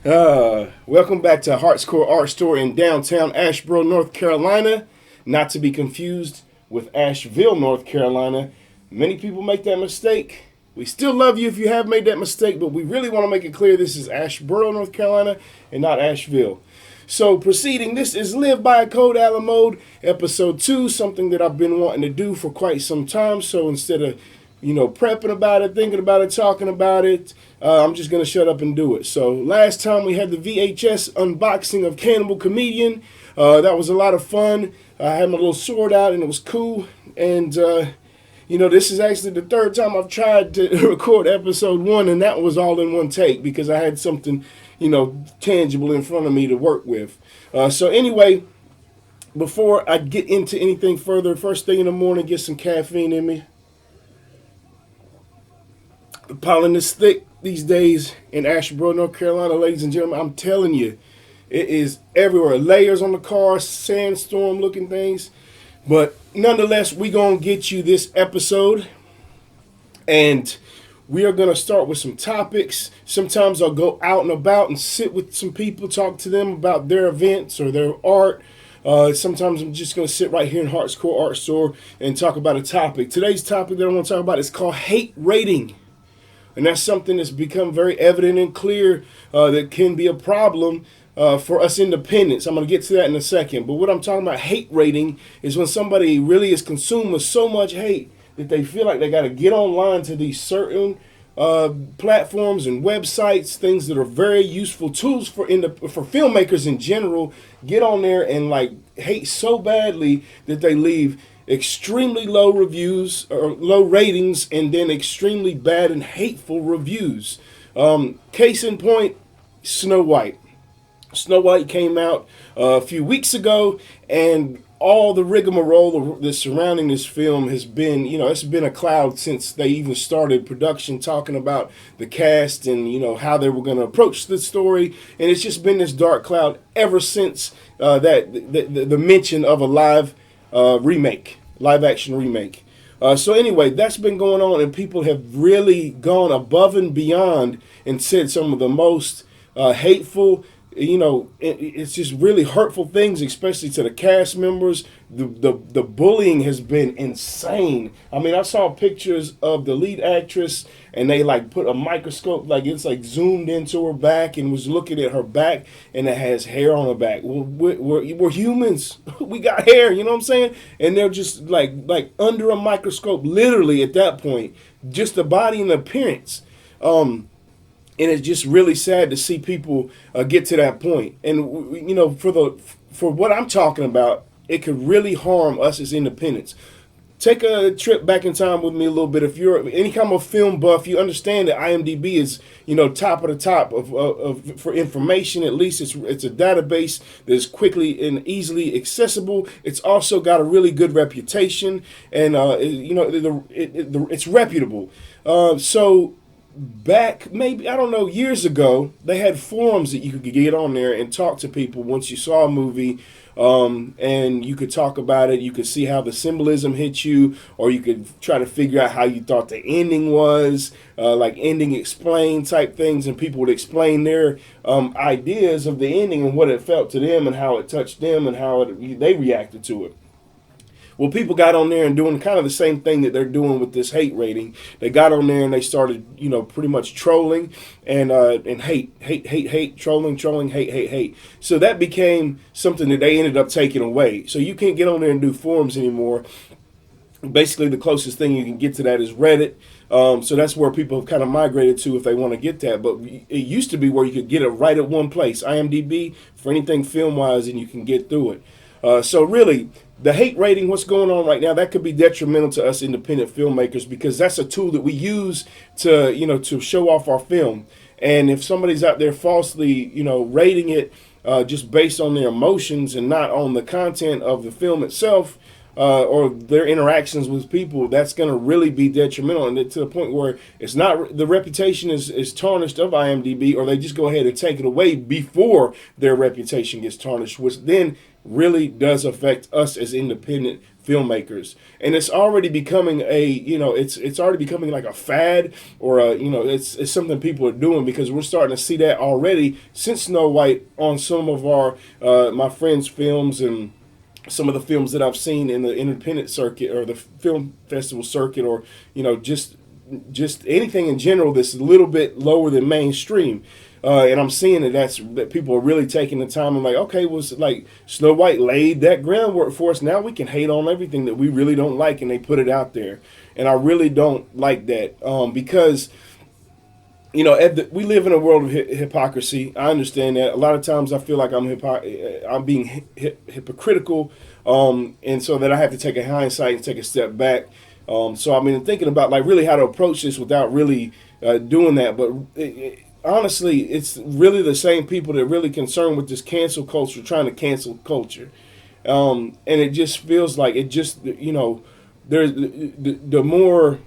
Welcome back to Heart's Core Art Store in downtown Asheboro, North Carolina. Not to be confused with Asheville, North Carolina. Many people make that mistake. We still love you if you have made that mistake, but we really want to make it clear this is Asheboro, North Carolina, and not Asheville. So proceeding, this is Live by a Code a la Mode, episode 2, something that I've been wanting to do for quite some time. So instead of prepping about it, thinking about it, talking about it, I'm just going to shut up and do it. So last time we had the VHS unboxing of Cannibal Comedian. That was a lot of fun. I had my little sword out and it was cool. And, this is actually the third time I've tried to record episode 1, and that was all in one take because I had something, tangible in front of me to work with. So anyway, before I get into anything further, first thing in the morning, get some caffeine in me. The pollen is thick these days in Asheboro, North Carolina, ladies and gentlemen. I'm telling you, it is everywhere. Layers on the car, sandstorm looking things. But nonetheless, we're going to get you this episode. And we are going to start with some topics. Sometimes I'll go out and about and sit with some people, talk to them about their events or their art. Sometimes I'm just going to sit right here in Heart's Core Art Store and talk about a topic. Today's topic that I want to talk about is called hate rating. And that's something that's become very evident and clear that can be a problem for us independents. I'm going to get to that in a second. But what I'm talking about, hate rating, is when somebody really is consumed with so much hate that they feel like they got to get online to these certain platforms and websites, things that are very useful tools for filmmakers in general, get on there and hate so badly that they leave extremely low reviews or low ratings and then extremely bad and hateful reviews. Case in point, Snow White. Snow White came out a few weeks ago, and all the rigmarole that's surrounding this film has been, it's been a cloud since they even started production, talking about the cast and, how they were going to approach the story. And it's just been this dark cloud ever since the mention of a live action remake. So anyway, that's been going on, and people have really gone above and beyond and said some of the most hateful, it's just really hurtful things, especially to the cast members. The bullying has been insane. I mean, I saw pictures of the lead actress, and they put a microscope, it's zoomed into her back and was looking at her back, and it has hair on her back. Well, we're humans. We got hair, you know what I'm saying? And they're just like under a microscope, literally at that point, just the body and the appearance. And it's just really sad to see people get to that point. And, for what I'm talking about, it could really harm us as independents. Take a trip back in time with me a little bit. If you're any kind of film buff, you understand that IMDb is, top of the top of for information. At least it's a database that is quickly and easily accessible. It's also got a really good reputation, and it's reputable. So back maybe, I don't know, years ago, they had forums that you could get on there and talk to people once you saw a movie, and you could talk about it. You could see how the symbolism hit you, or you could try to figure out how you thought the ending was, ending explain type things, and people would explain their ideas of the ending and what it felt to them and how it touched them and how they reacted to it. Well, people got on there and doing kind of the same thing that they're doing with this hate rating. They got on there and they started, pretty much trolling and hate, trolling, hate. So that became something that they ended up taking away. So you can't get on there and do forums anymore. Basically, the closest thing you can get to that is Reddit. So that's where people have kind of migrated to if they want to get that. But it used to be where you could get it right at one place, IMDb, for anything film-wise, and you can get through it. So really, the hate rating, what's going on right now, that could be detrimental to us independent filmmakers, because that's a tool that we use to show off our film. And if somebody's out there falsely, rating it just based on their emotions and not on the content of the film itself, or their interactions with people, that's going to really be detrimental, and to the point where it's not, the reputation is tarnished of IMDb, or they just go ahead and take it away before their reputation gets tarnished, which then really does affect us as independent filmmakers. And it's already becoming it's already becoming like a fad, or it's something people are doing, because we're starting to see that already since Snow White on some of our my friends' films, and some of the films that I've seen in the independent circuit or the film festival circuit, or just anything in general that's a little bit lower than mainstream. And I'm seeing that people are really taking the time and like, okay, well, like Snow White laid that groundwork for us. Now we can hate on everything that we really don't like, and they put it out there. And I really don't like that, because we live in a world of hypocrisy. I understand that. A lot of times I feel like I'm being hypocritical, and so that I have to take a hindsight and take a step back. So I've been thinking about like really how to approach this without really doing that. But honestly, it's really the same people that are really concerned with this cancel culture, trying to cancel culture. And it just feels like it just, there's the more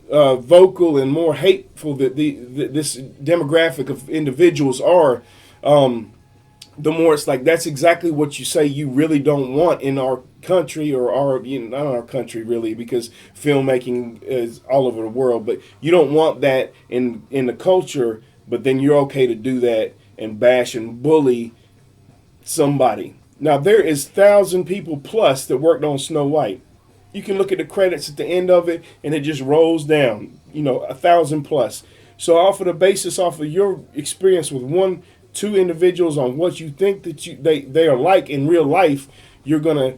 vocal and more hateful that this demographic of individuals are, the more it's like that's exactly what you say you really don't want in our country, or not our country really, because filmmaking is all over the world, but you don't want that in the culture. But then you're okay to do that and bash and bully somebody. Now, there is 1,000 people plus that worked on Snow White. You can look at the credits at the end of it, and it just rolls down, 1,000 plus. So off of the basis, off of your experience with 1-2 individuals on what you think that they are like in real life, you're going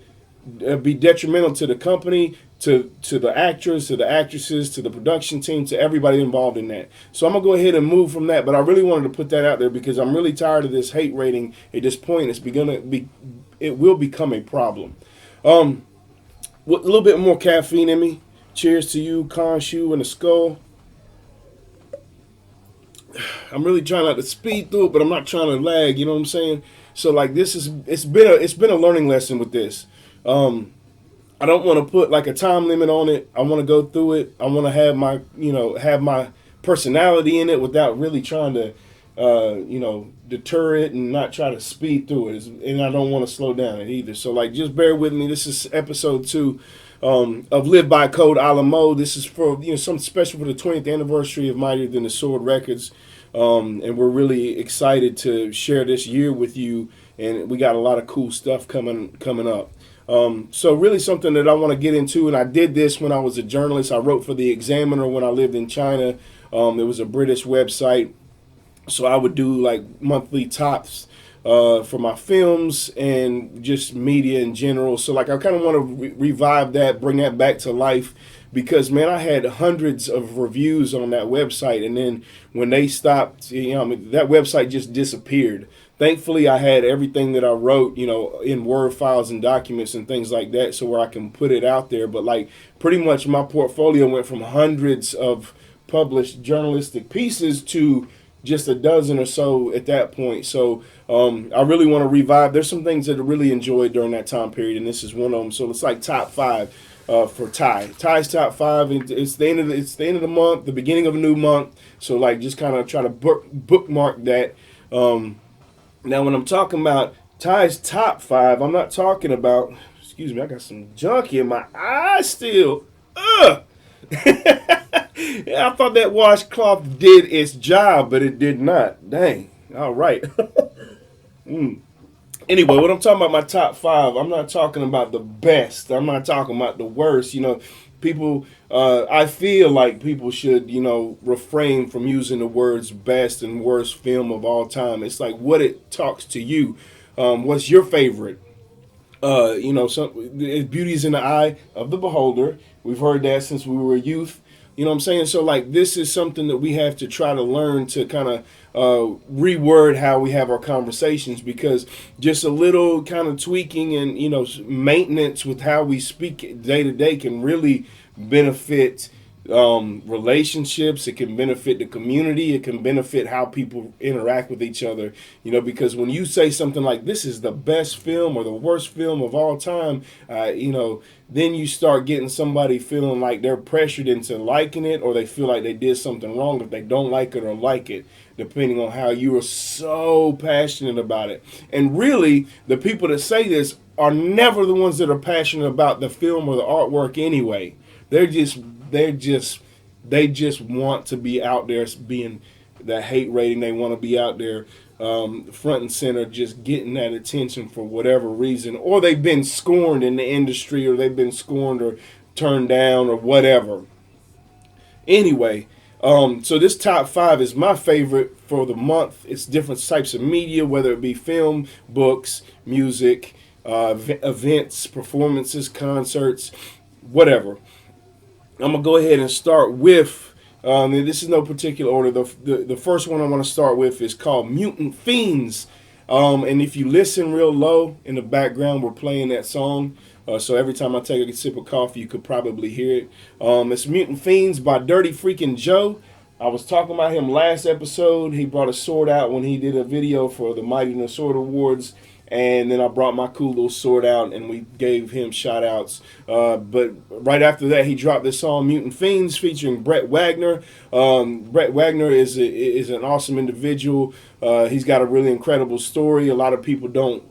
to be detrimental to the company, to the actors, to the actresses, to the production team, to everybody involved in that. So I'm going to go ahead and move from that, but I really wanted to put that out there because I'm really tired of this hate rating. At this point, it will become a problem. With a little bit more caffeine in me. Cheers to you, Khonshu and the Skull. I'm really trying not to speed through it, but I'm not trying to lag, you know what I'm saying? So like it's been a learning lesson with this. I don't want to put like a time limit on it. I want to go through it. I want to have my personality in it without really trying to deter it and not try to speed through it. And I don't want to slow down it either. So like just bear with me. This is episode 2 of Live by Code a la Mode. This is for something special for the 20th anniversary of Mightier Than the Sword Records. And we're really excited to share this year with you. And we got a lot of cool stuff coming up. So really something that I want to get into, and I did this when I was a journalist. I wrote for the Examiner when I lived in China. It was a British website, so I would do like monthly tops for my films and just media in general. So like I kind of want to revive that, bring that back to life, because man, I had hundreds of reviews on that website, and then when they stopped, that website just disappeared. Thankfully, I had everything that I wrote, in Word files and documents and things like that, so where I can put it out there. But like pretty much my portfolio went from hundreds of published journalistic pieces to just a dozen or so at that point. So I really want to revive. There's some things that I really enjoyed during that time period, and this is one of them. So it's like top 5 for Ty. Ty's top 5. And it's the end of the month, the beginning of a new month. So like just kind of try to bookmark that. Now, when I'm talking about Ty's top 5, I'm not talking about, excuse me, I got some junk in my eye still. Ugh! I thought that washcloth did its job, but it did not. Dang. All right. Anyway, what I'm talking about my top 5, I'm not talking about the best. I'm not talking about the worst. People, I feel like people should, refrain from using the words best and worst film of all time. It's like what it talks to you. What's your favorite? Beauty's in the eye of the beholder. We've heard that since we were youth. You know what I'm saying? So like this is something that we have to try to learn to kind of reword how we have our conversations, because just a little kind of tweaking and maintenance with how we speak day to day can really benefit relationships. It can benefit the community. It can benefit how people interact with each other. Because when you say something like this is the best film or the worst film of all time, then you start getting somebody feeling like they're pressured into liking it, or they feel like they did something wrong if they don't like it or like it, depending on how you are so passionate about it. And really, the people that say this are never the ones that are passionate about the film or the artwork anyway. They just want to be out there being the hate rating. They want to be out there front and center, just getting that attention for whatever reason, or they've been scorned in the industry, or they've been scorned or turned down or whatever. Anyway, so this top 5 is my favorite for the month. It's different types of media, whether it be film, books, music, events, performances, concerts, whatever. I'm going to go ahead and start with, and this is no particular order. The first one I want to start with is called Mutant Fiends. And if you listen real low in the background, we're playing that song. So every time I take a sip of coffee, you could probably hear it. It's Mutant Fiends by Dirty Freaking Joe. I was talking about him last episode. He brought a sword out when he did a video for the Mighty No Sword Awards. And then I brought my cool little sword out, and we gave him shout-outs. But right after that, he dropped this song, Mutant Fiends, featuring Brett Wagner. Brett Wagner is an awesome individual. He's got a really incredible story. A lot of people don't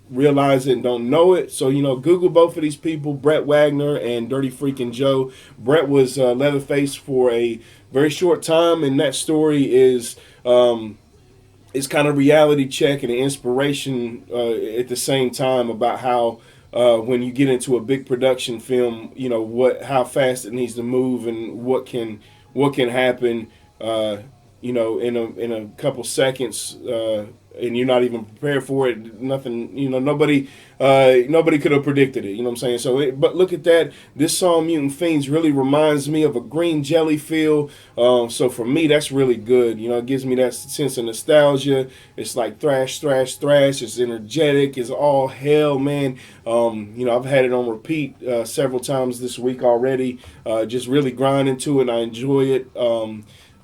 realize it and don't know it. So, Google both of these people, Brett Wagner and Dirty Freaking Joe. Brett was Leatherface for a very short time, and that story is... it's kind of reality check and an inspiration at the same time about how when you get into a big production film, how fast it needs to move and what can happen, in a couple seconds, and you're not even prepared for it. Nothing, nobody could have predicted it. You know what I'm saying? So, but look at that. This song, Mutant Fiends, really reminds me of a green jelly feel. So for me, that's really good. It gives me that sense of nostalgia. It's like thrash, thrash, thrash. It's energetic. It's all hell, man. I've had it on repeat several times this week already. Just really grinding to it. I enjoy it.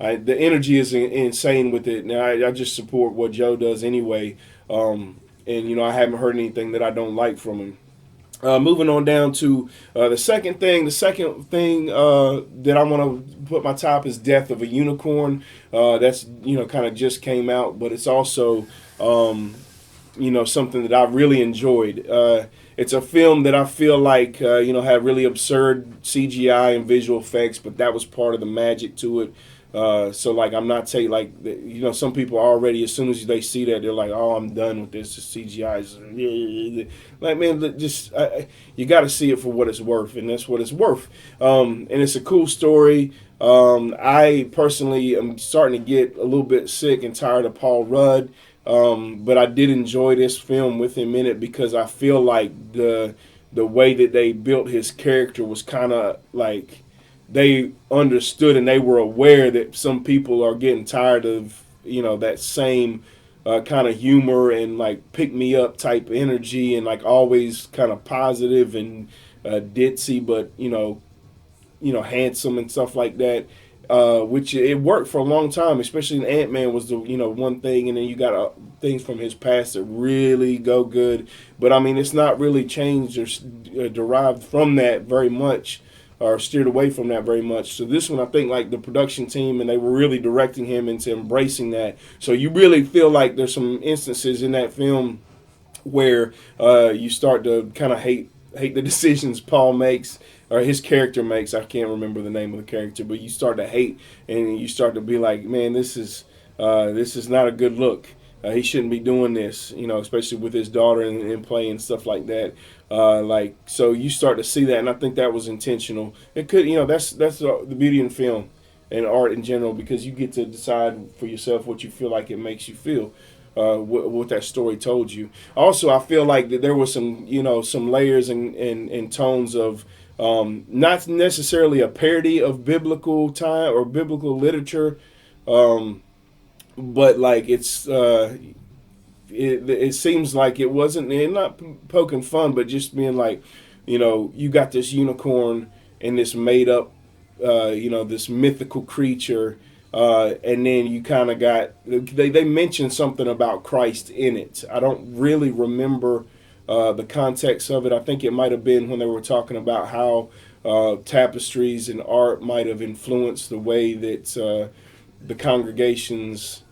The energy is insane with it. Now I just support what Joe does anyway, and I haven't heard anything that I don't like from him. Moving on down to the second thing. The second thing that I want to put my top is Death of a Unicorn. That's kind of just came out, but it's also something that I really enjoyed. It's a film that I feel like had really absurd CGI and visual effects, but that was part of the magic to it. So like I'm not saying like some people already, as soon as they see that, they're like, oh, I'm done with this. The CGI is like, man, just you got to see it for what it's worth, and that's what it's worth. And it's a cool story. I personally am starting to get a little bit sick and tired of Paul Rudd, but I did enjoy this film with him in it because I feel like the way that they built his character was kind of like. They understood and they were aware that some people are getting tired of, that same kind of humor and like pick me up type energy and like always kind of positive and ditzy, but handsome and stuff like that. Which it worked for a long time, especially in Ant-Man was the one thing, and then you got things from his past that really go good. But I mean, it's not really changed or derived from that very much. Or steered away from that very much. So this one, I think, like the production team, and they were really directing him into embracing that. So you really feel like there's some instances in that film where you start to kind of hate the decisions Paul makes or his character makes. I can't remember the name of the character, but you start to hate and you start to be like, man, this is not a good look. He shouldn't be doing this, especially with his daughter and play and stuff like that. So you start to see that, and I think that was intentional. It could, that's the beauty in film and art in general, because you get to decide for yourself what you feel like it makes you feel, what that story told you. Also, I feel like that there was some layers and tones of not necessarily a parody of biblical time or biblical literature, but like it seems like it wasn't, and not poking fun, but just being like, you got this unicorn and this made up this mythical creature, and then you kind of got they mentioned something about Christ in it. I don't really remember the context of it. I think it might have been when they were talking about how tapestries and art might have influenced the way that the congregations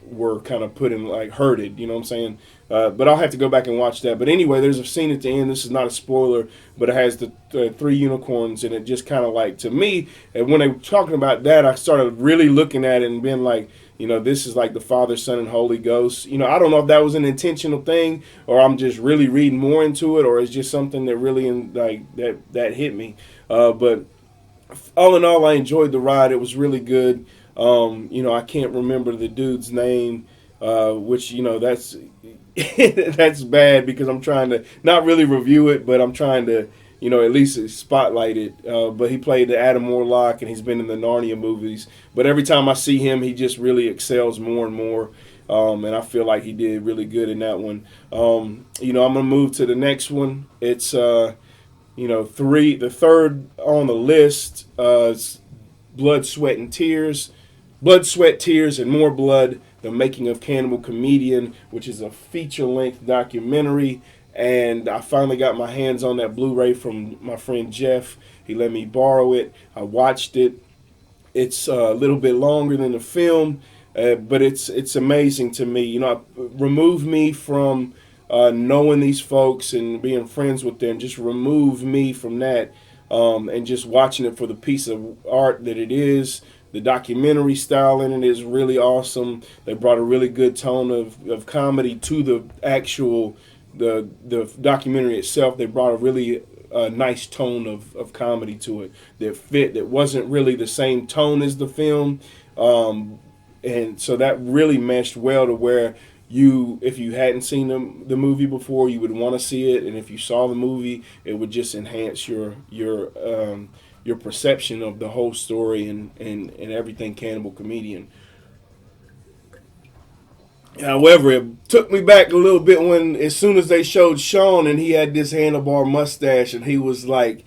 were kind of put in, like, herded, you know what I'm saying? But I'll have to go back and watch that. But anyway, there's a scene at the end. This is not a spoiler, but it has the three unicorns, and it just kind of, like, to me, and when they were talking about that, I started really looking at it and being like, this is like the Father, Son, and Holy Ghost. I don't know if that was an intentional thing, or I'm just really reading more into it, or it's just something that really that hit me. But all in all, I enjoyed the ride. It was really good. I can't remember the dude's name, which that's that's bad because I'm trying to not really review it, but I'm trying to at least spotlight it. But he played the Adam Warlock, and he's been in the Narnia movies. But every time I see him, he just really excels more and more. And I feel like he did really good in that one. I'm gonna move to the next one. It's the third on the list. Blood, Sweat, and Tears. Blood, Sweat, Tears, and More Blood, The Making of Cannibal Comedian, which is a feature-length documentary. And I finally got my hands on that Blu-ray from my friend Jeff. He let me borrow it. I watched it. It's a little bit longer than the film, but it's amazing to me. Remove me from knowing these folks and being friends with them. Just remove me from that and just watching it for the piece of art that it is. The documentary style in it is really awesome. They brought a really good tone of comedy to the actual the documentary itself. They brought a really nice tone of comedy to it that wasn't really the same tone as the film, and so that really meshed well to where if you hadn't seen the movie before, you would want to see it, and if you saw the movie, it would just enhance your perception of the whole story and everything Cannibal Comedian. However, it took me back a little bit as soon as they showed Sean and he had this handlebar mustache and he was like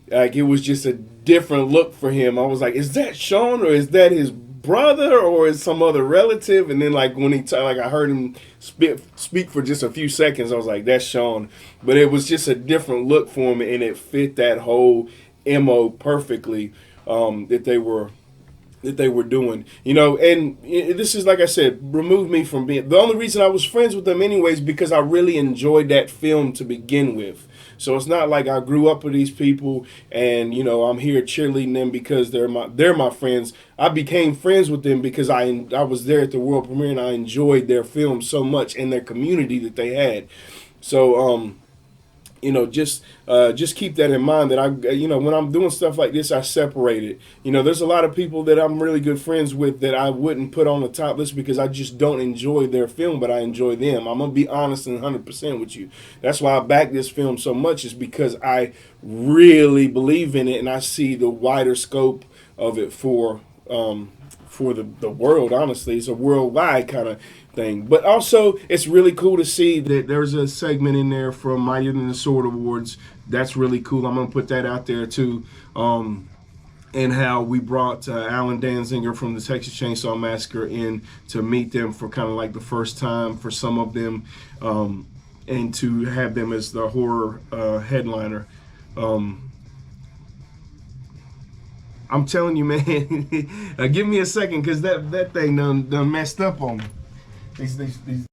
it was just a different look for him. I was like, is that Sean or is that his brother or is some other relative? And then when I heard him speak for just a few seconds, I was like, that's Sean. But it was just a different look for him, and it fit that whole MO perfectly that they were doing, and this is, like I said, remove me from being the only reason I was friends with them anyways, because I really enjoyed that film to begin with. So it's not like I grew up with these people and I'm here cheerleading them because they're my friends. I became friends with them because I was there at the world premiere and I enjoyed their film so much and their community that they had. So just keep that in mind that when I'm doing stuff like this, I separate it. There's a lot of people that I'm really good friends with that I wouldn't put on the top list because I just don't enjoy their film, but I enjoy them. I'm going to be honest and 100% with you. That's why I back this film so much, is because I really believe in it and I see the wider scope of it for the world. Honestly, it's a worldwide kind of thing. But also, it's really cool to see that there's a segment in there from Mightier Than the Sword Awards. That's really cool. I'm going to put that out there too. And how we brought Alan Danziger from the Texas Chainsaw Massacre in to meet them for kind of like the first time for some of them, and to have them as the horror headliner. I'm telling you, man, give me a second because that thing done messed up on me. These.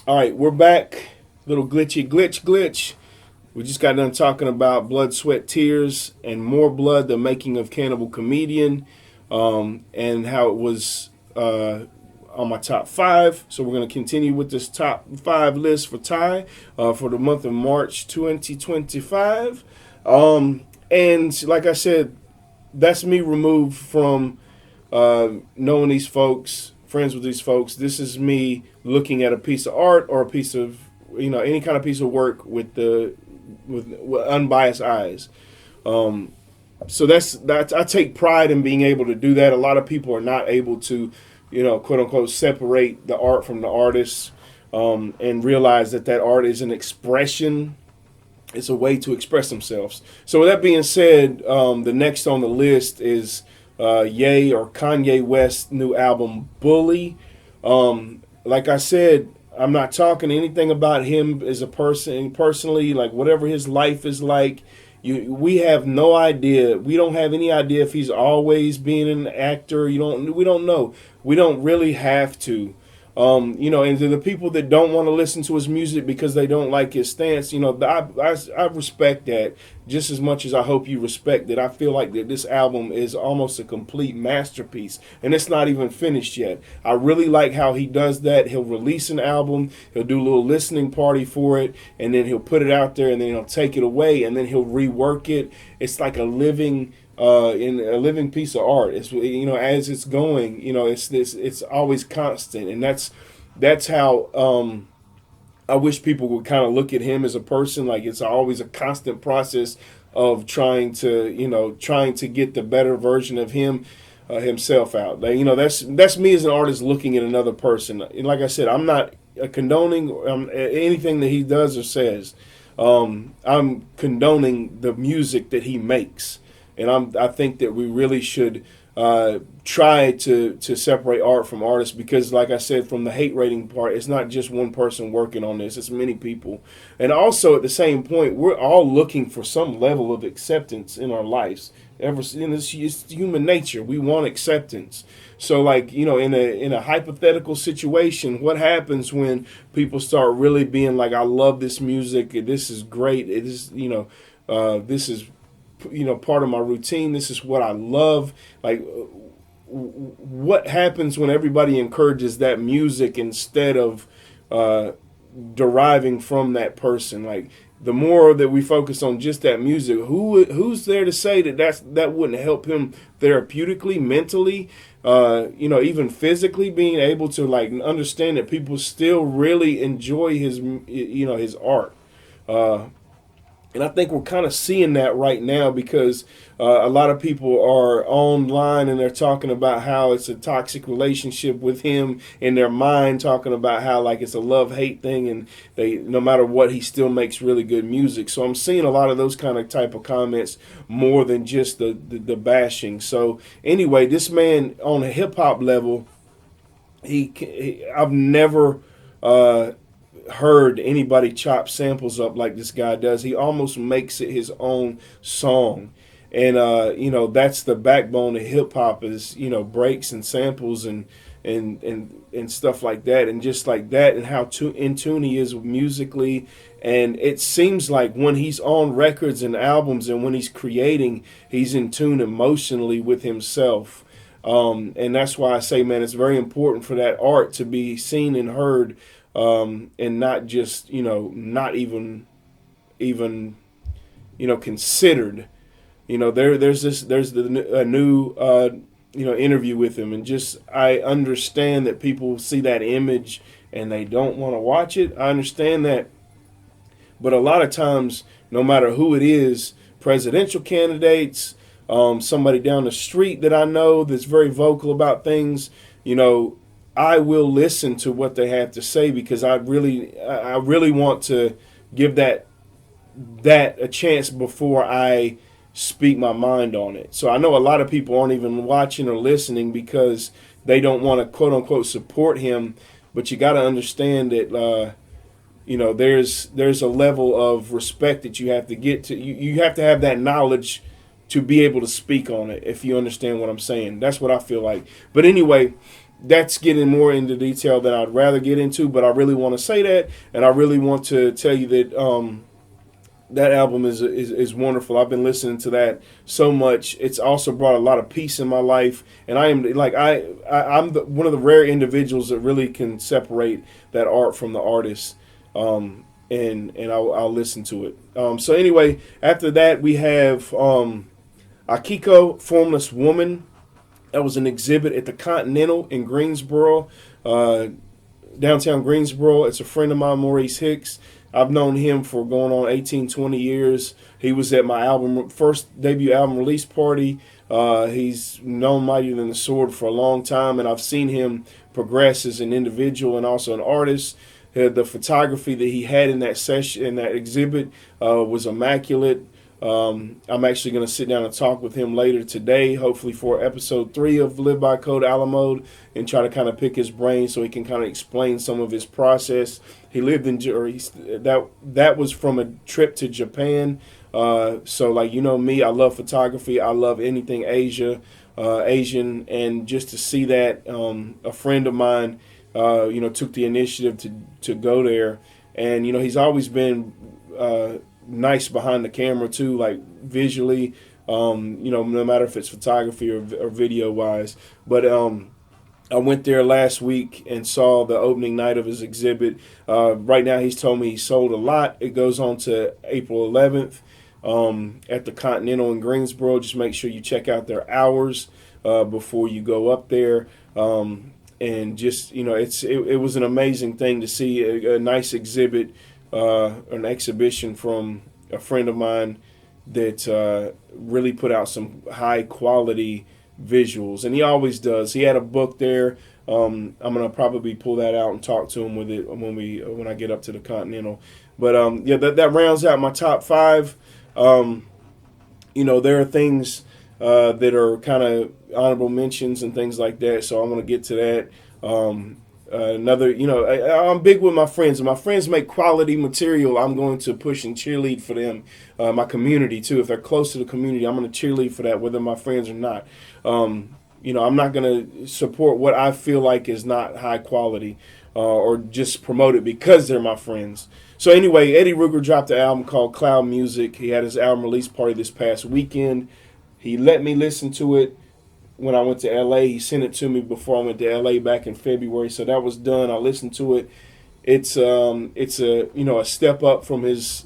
All right, we're back. Little glitch. We just got done talking about Blood, Sweat, Tears, and More Blood, The Making of Cannibal Comedian, and how it was on my top 5. So we're going to continue with this top 5 list for Ty for the month of March 2025. And like I said, that's me removed from knowing these folks, friends with these folks. This is me looking at a piece of art or a piece of, any kind of piece of work with unbiased eyes. So that's I take pride in being able to do that. A lot of people are not able to, quote unquote, separate the art from the artist, and realize that art is an expression It's a way to express themselves. So with that being said, the next on the list is Ye or Kanye West's new album, Bully. Like I said, I'm not talking anything about him as a person personally, like whatever his life is like. We have no idea. We don't have any idea if he's always being an actor. We don't know. We don't really have to. And to the people that don't want to listen to his music because they don't like his stance, I respect that just as much as I hope you respect that. I feel like that this album is almost a complete masterpiece, and it's not even finished yet. I really like how he does that. He'll release an album, he'll do a little listening party for it, and then he'll put it out there, and then he'll take it away, and then he'll rework it. It's like a living in a living piece of art. It's as it's going, it's always constant, and that's how I wish people would kind of look at him as a person. Like it's always a constant process of trying to get the better version of himself out. That's me as an artist looking at another person. And like I said, I'm not condoning anything that he does or says. I'm condoning the music that he makes. And I think that we really should try to separate art from artists because, like I said, from the hate rating part, it's not just one person working on this. It's many people. And also, at the same point, we're all looking for some level of acceptance in our lives. It's human nature. We want acceptance. So, in a hypothetical situation, what happens when people start really being like, I love this music, this is great, it is, this is part of my routine. This is what I love. Like, what happens when everybody encourages that music instead of deriving from that person? Like, the more that we focus on just that music, who's there to say that wouldn't help him therapeutically, mentally, even physically, being able to understand that people still really enjoy his art. And I think we're kind of seeing that right now because a lot of people are online and they're talking about how it's a toxic relationship with him in their mind, talking about how it's a love-hate thing, and no matter what, he still makes really good music. So I'm seeing a lot of those type of comments more than just the bashing. So anyway, this man on a hip-hop level, I've never heard anybody chop samples up like this guy does. He almost makes it his own song, and that's the backbone of hip hop is breaks and samples and stuff like that, and just like that, and how in tune he is musically. And it seems like when he's on records and albums and when he's creating, he's in tune emotionally with himself. And that's why I say, man, it's very important for that art to be seen and heard. And not just, not even considered. There's a new interview with him, and just I understand that people see that image and they don't want to watch it. I understand that, but a lot of times, no matter who it is, presidential candidates, somebody down the street that I know that's very vocal about things, I will listen to what they have to say because I really want to give that a chance before I speak my mind on it. So I know a lot of people aren't even watching or listening because they don't want to quote unquote support him. But you got to understand that there's a level of respect that you have to get to. You have to have that knowledge to be able to speak on it. If you understand what I'm saying, that's what I feel like. But anyway. That's getting more into detail than I'd rather get into, but I really want to say that, and I really want to tell you that that album is wonderful. I've been listening to that so much. It's also brought a lot of peace in my life, and I'm one of the rare individuals that really can separate that art from the artist, and I'll listen to it. So anyway, after that we have AKIKO, Formless Woman. That was an exhibit at the Continental in Greensboro, downtown Greensboro. It's a friend of mine, Maurice Hicks. I've known him for going on 18, 20 years. He was at my first debut album release party. He's known Mightier Than the Sword for a long time, and I've seen him progress as an individual and also an artist. The photography that he had in that session, in that exhibit, was immaculate. I'm actually going to sit down and talk with him later today, hopefully for episode 3 of Live by Code a la Mode, and try to kind of pick his brain so he can kind of explain some of his process. He lived in, or that was from a trip to Japan. So like, you know me, I love photography. I love anything Asian, and just to see that, a friend of mine, took the initiative to go there, and he's always been nice behind the camera too, like visually, no matter if it's photography or video wise. But I went there last week and saw the opening night of his exhibit. Right now, he's told me he sold a lot. It goes on to April 11th at the Continental in Greensboro. Just make sure you check out their hours before you go up there. And just, it was an amazing thing to see a nice exhibit, an exhibition from a friend of mine that really put out some high quality visuals, and he always does. He had a book there. I'm gonna probably pull that out and talk to him with it when I get up to the Continental. But that rounds out my top 5. There are things that are kind of honorable mentions and things like that, so I'm gonna get to that. I'm big with my friends, and my friends make quality material. I'm going to push and cheerlead for them. My community too. If they're close to the community, I'm going to cheerlead for that, whether my friends or not. I'm not going to support what I feel like is not high quality, or just promote it because they're my friends. So anyway, Eddie Ruger dropped an album called Cloud Music. He had his album release party this past weekend. He let me listen to it when I went to LA. He sent it to me before I went to LA back in February, so that was done. I listened to it. It's a step up from his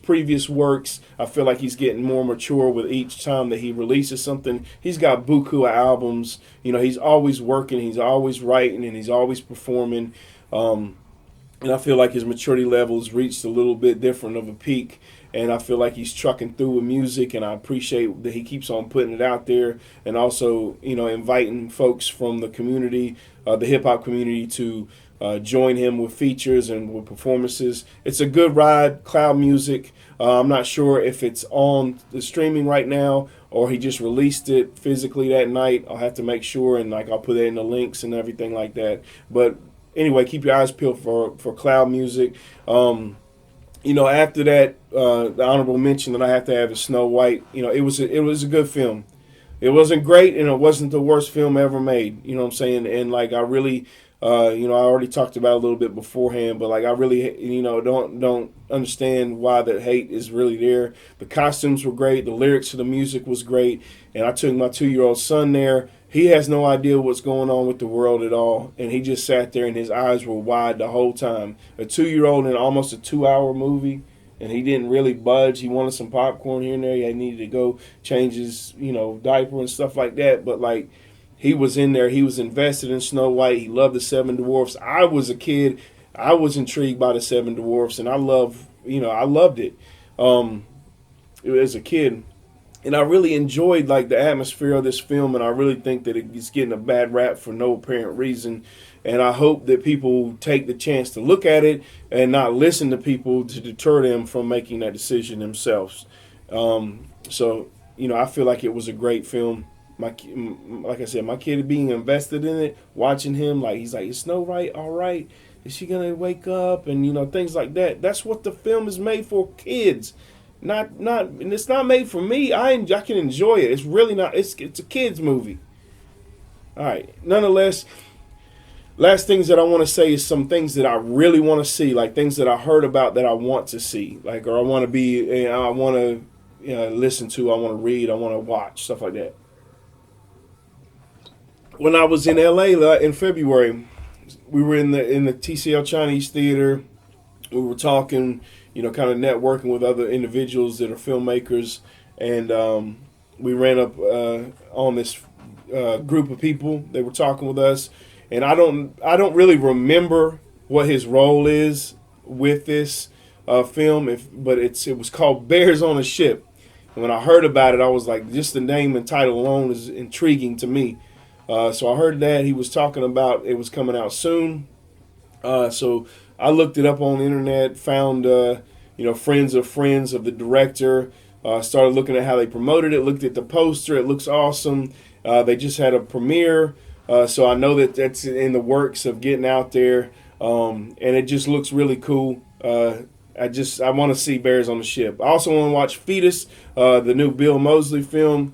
previous works. I feel like he's getting more mature with each time that he releases something. He's got buku of albums. He's always working, he's always writing, and he's always performing. And I feel like his maturity level's reached a little bit different of a peak. And I feel like he's trucking through with music, and I appreciate that he keeps on putting it out there, and also, inviting folks from the community, the hip-hop community, to join him with features and with performances. It's a good ride. Cloud Music. I'm not sure if it's on the streaming right now or he just released it physically that night. I'll have to make sure, and I'll put it in the links and everything like that. But anyway, keep your eyes peeled for Cloud Music. After that, the honorable mention that I have to have is Snow White. It was a good film. It wasn't great, and it wasn't the worst film ever made. You know what I'm saying? And I really, I already talked about it a little bit beforehand, but I really, don't understand why that hate is really there. The costumes were great. The lyrics to the music was great. And I took my 2-year-old son there. He has no idea what's going on with the world at all, and he just sat there and his eyes were wide the whole time. A 2-year-old in almost a 2-hour movie, and he didn't really budge. He wanted some popcorn here and there. He needed to go change his, diaper and stuff like that. But he was in there. He was invested in Snow White. He loved the 7 Dwarfs. I was a kid. I was intrigued by the 7 Dwarfs, and I loved it. As a kid. And I really enjoyed the atmosphere of this film, and I really think that it's getting a bad rap for no apparent reason. And I hope that people take the chance to look at it and not listen to people to deter them from making that decision themselves. I feel like it was a great film. Like I said, my kid being invested in it, watching him, he's like, is Snow White all right? Is she gonna wake up? And things like that. That's what the film is made for, kids. And it's not made for me. I can enjoy it. It's really not. It's a kids movie. All right. Nonetheless, last things that I want to say is some things that I really want to see, things that I heard about that I want to see, or I want to listen to, I want to read, I want to watch, stuff like that. When I was in LA in February, we were in the TCL Chinese Theater. We were talking, kind of networking with other individuals that are filmmakers, and we ran up on this group of people. They were talking with us, and I don't really remember what his role is with this film, but it was called Bears on a Ship. And when I heard about it, I was like, just the name and title alone is intriguing to me. So I heard that he was talking about it was coming out soon. So I looked it up on the internet, found friends of the director. Started looking at how they promoted it. Looked at the poster. It looks awesome. They just had a premiere, so I know that that's in the works of getting out there. And it just looks really cool. I want to see Bears on the Ship. I also want to watch Fetus, the new Bill Moseley film.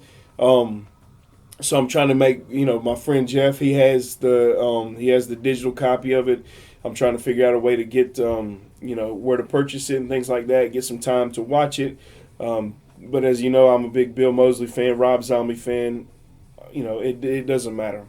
So I'm trying to make, my friend Jeff, he has the digital copy of it. I'm trying to figure out a way to get, where to purchase it and things like that. Get some time to watch it. But as you know, I'm a big Bill Moseley fan, Rob Zombie fan. It doesn't matter.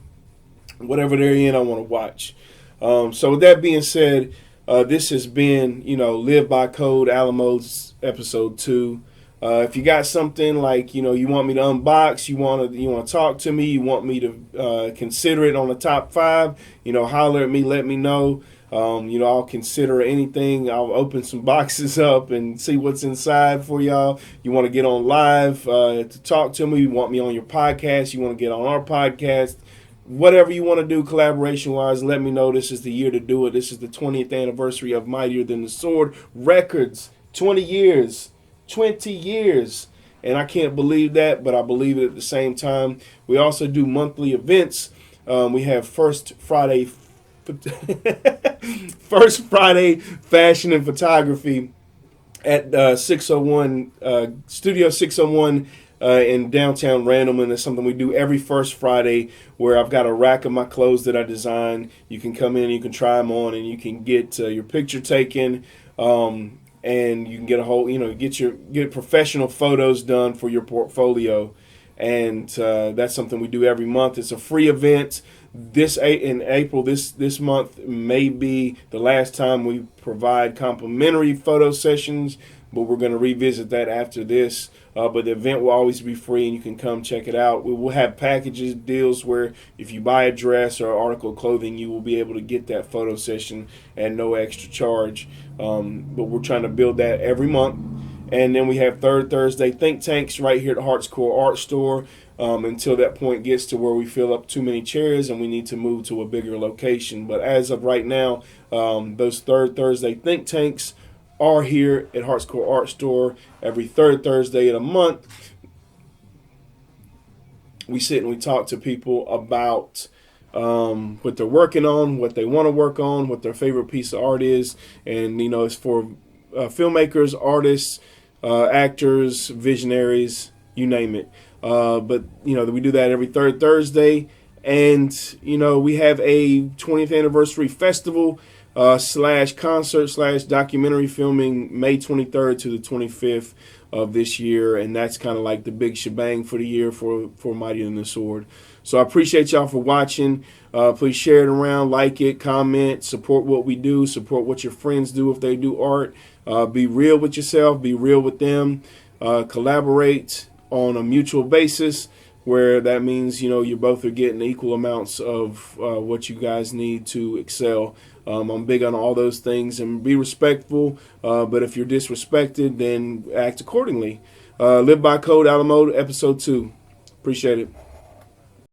Whatever they're in, I want to watch. So with that being said, this has been, Live by Code Alamo's episode 2. If you got something like, you want me to unbox, you want to talk to me, you want me to consider it on the top 5, holler at me, let me know. I'll consider anything. I'll open some boxes up and see what's inside for y'all. You want to get on live to talk to me, you want me on your podcast, you want to get on our podcast. Whatever you want to do collaboration-wise, let me know. This is the year to do it. This is the 20th anniversary of Mightier Than the Sword Records. 20 years. 20 years. And I can't believe that, but I believe it at the same time. We also do monthly events. We have First Friday Fashion and Photography at 601 Studio 601 in downtown Randleman. That's something we do every first Friday, where I've got a rack of my clothes that I design. You can come in, you can try them on, and you can get your picture taken, and you can get a whole, get professional photos done for your portfolio. And that's something we do every month. It's a free event. In April, this month may be the last time we provide complimentary photo sessions, but we're going to revisit that after this. But the event will always be free, and you can come check it out. We will have packages, deals where if you buy a dress or an article of clothing, you will be able to get that photo session at no extra charge. But we're trying to build that every month. And then we have Third Thursday Think Tanks right here at Heart's Core Art Store until that point gets to where we fill up too many chairs and we need to move to a bigger location. But as of right now, those Third Thursday Think Tanks are here at Heart's Core Art Store every third Thursday of the month. We sit and we talk to people about what they're working on, what they want to work on, what their favorite piece of art is. And, it's for filmmakers, artists, actors, visionaries, you name it. But we do that every third Thursday. And, we have a 20th anniversary festival /concert /documentary filming May 23rd to the 25th of this year, and that's kind of like the big shebang for the year for Mightier Than the Sword. So I appreciate y'all for watching. Please share it around, like it, comment, support what we do, support what your friends do if they do art. Be real with yourself, be real with them, collaborate on a mutual basis, where that means you both are getting equal amounts of what you guys need to excel. I'm big on all those things, and be respectful, but if you're disrespected, then act accordingly. Live by Code Alamo, episode 2. Appreciate it.